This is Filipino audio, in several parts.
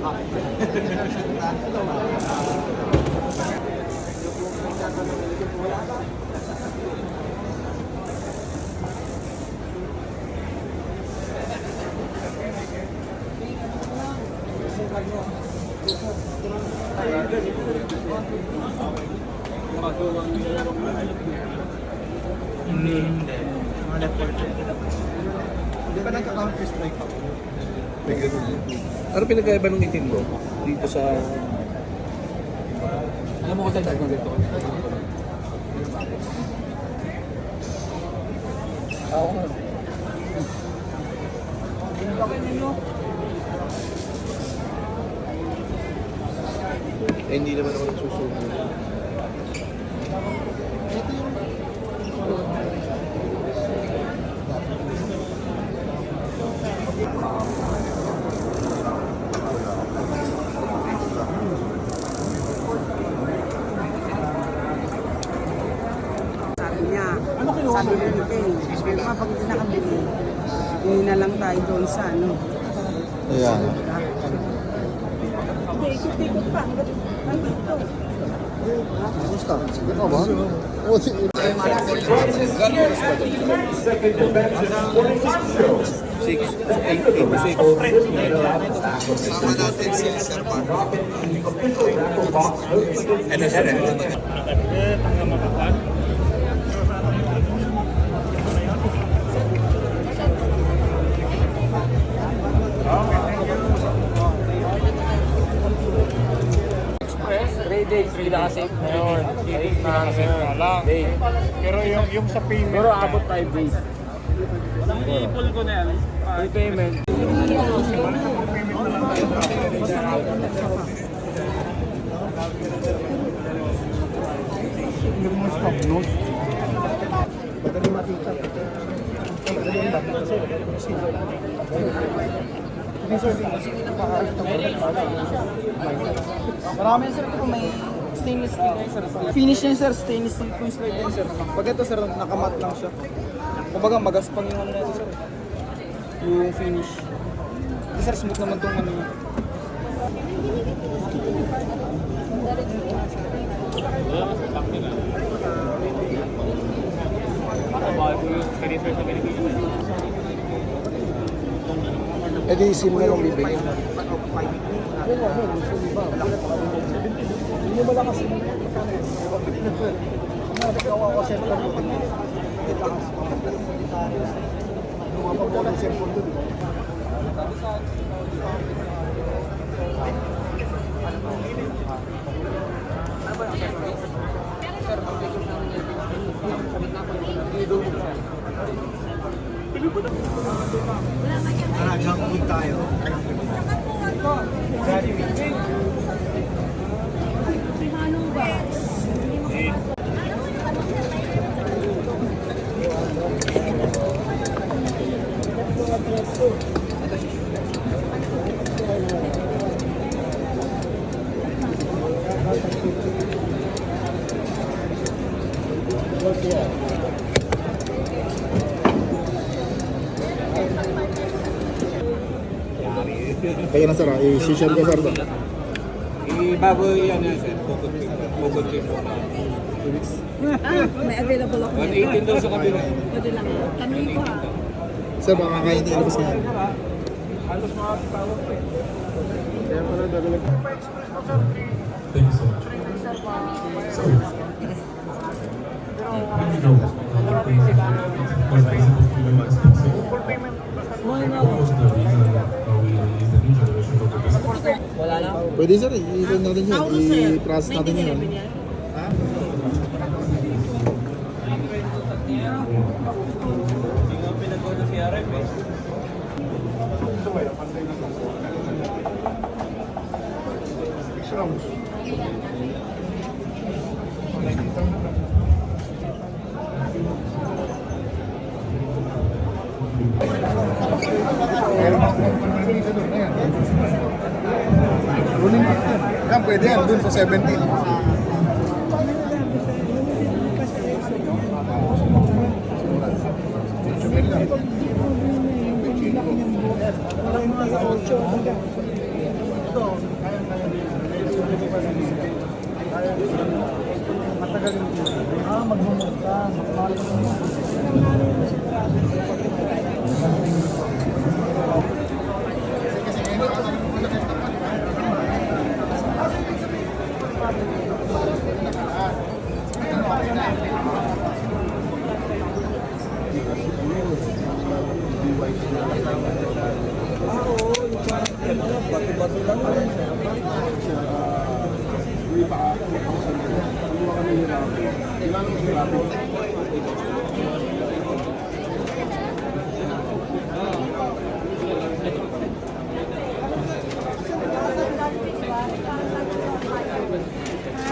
Hindi. Di ba nagka-counter strike ako? Ano pinagkaiba ng itim mo? Dito sa... Alam mo ko tayo ng dito? Ako nga. Eh, hindi naman ako nagsusubo. Sabi ko hindi. Kapag hindi nakabili, hindi na lang tayo doon sa ano. Ayan. Hindi, ikot-ikot pa. Nandito. Gusto? Sige ka ba? O, sige. Sama natin si Sir Mark. Ano sir? Pinaka-safe na yun. Pinaka-safe na lang. Pero yung sa payment. Pero abot 5 days. I-pull ko na yan. Payment. Madali makita. Madali makita kasi hindi sir, marami sir ito may stainless steel na sir. Finish niya sir, stainless steel po yung slide din sir. Pag ito sir, nakamat lang siya. Kumbaga magaspang yung ano na ito sir. Yung finish. Hindi sir, smooth naman itong ano niya. Eh di sim na lang bibili. Hindi mo lang kasi junk food tayo. Kaya na sir, i-share ko sir ba? Bago yan yan sir. Bukod ko na. 2 weeks. May available ako. 118 daw sa kabila. Pwede lang. Tanong ko ha. Sir, baka kaya hindi ilabas na yan. Halos mga tawag pa eh. Kaya pala dagalag. Thank you so much. So, we know other things was visible to be expensive. What was the reason we released the new generation of the business? Wala lang. Pwede sir, i-run natin yun. I-process natin yun. Ha? Yan, pwede yan, dun sa 17.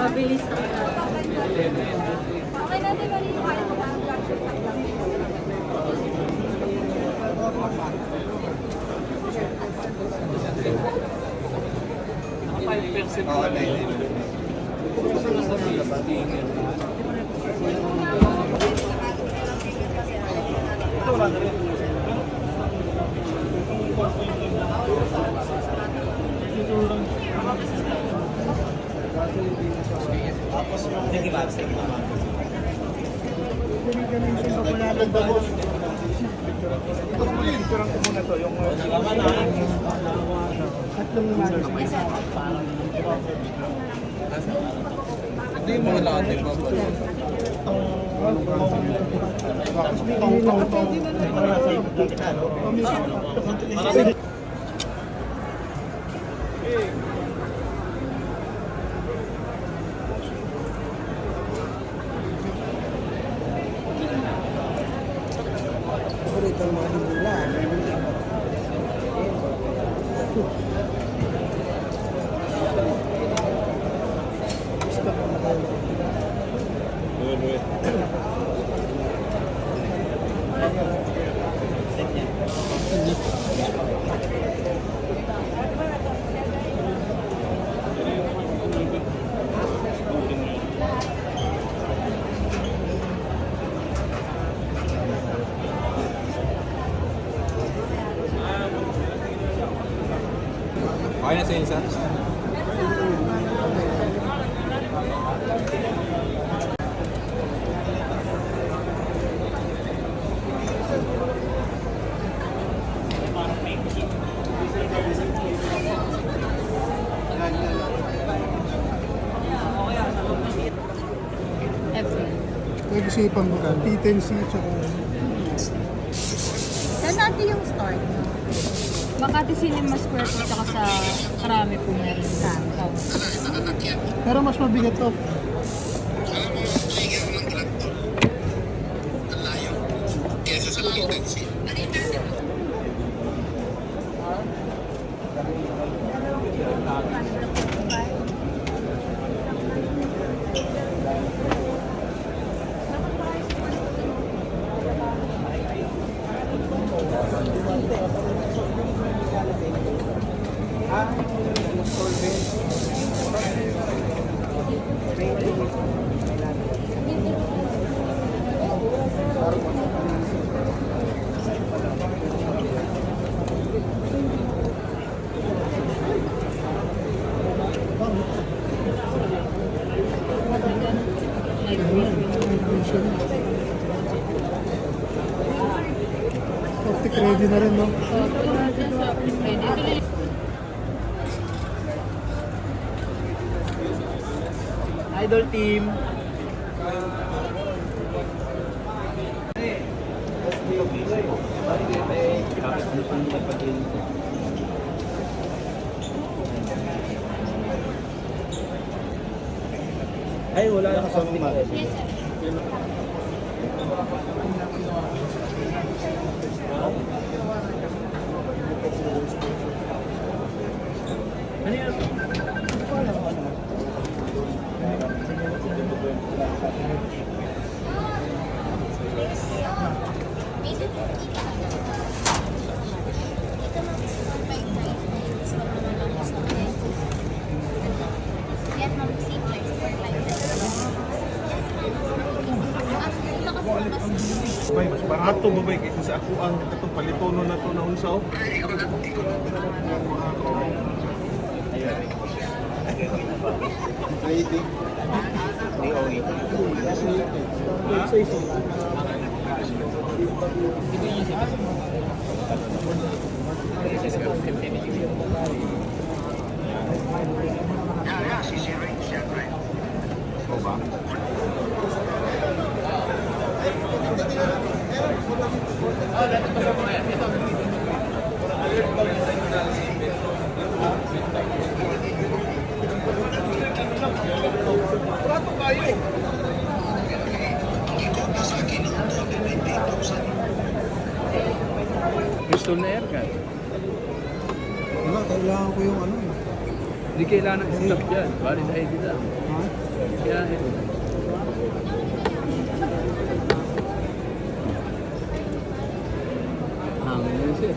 Mabilis na. Okay natin kanina kayo Ito yung mga lahat yung mga okay na sa inyo, sir? Nag-isipan mo ka, T10C, tsaka Saan natin yung start? Makati Cinema Square po tsaka sa Karami po meron sa pero mas mabigat to. Optic ready na rin, no? Idol team. Ay, wala na kasama mga. Bay, mas barato ba bay kaysa sa ako ang itong palitono na to na unsaw? tayo. Gusto na airgun. Wala, kailangan ko yung ano. Hindi kailangan ng stop yan. Valid ID lang. Ha? Kaya hangin yun sir.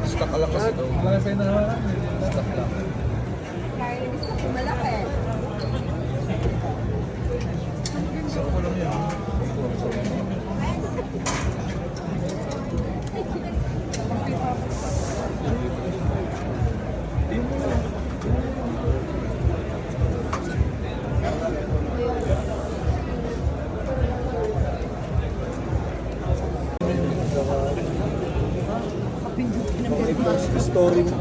Stock ka lang kasi daw. Wala sa'yo na naman. Stock lang. Stock ko lang yan. Story mo.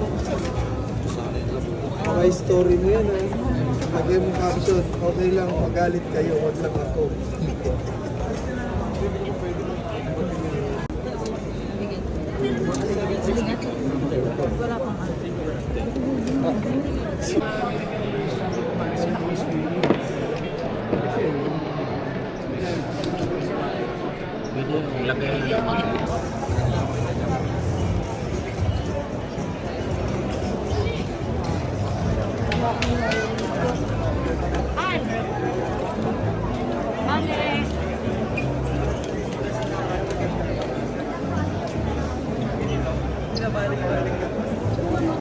May story mo yan, eh. Lagay mo caption, okay lang, magalit kayo, wag lang ako. Walking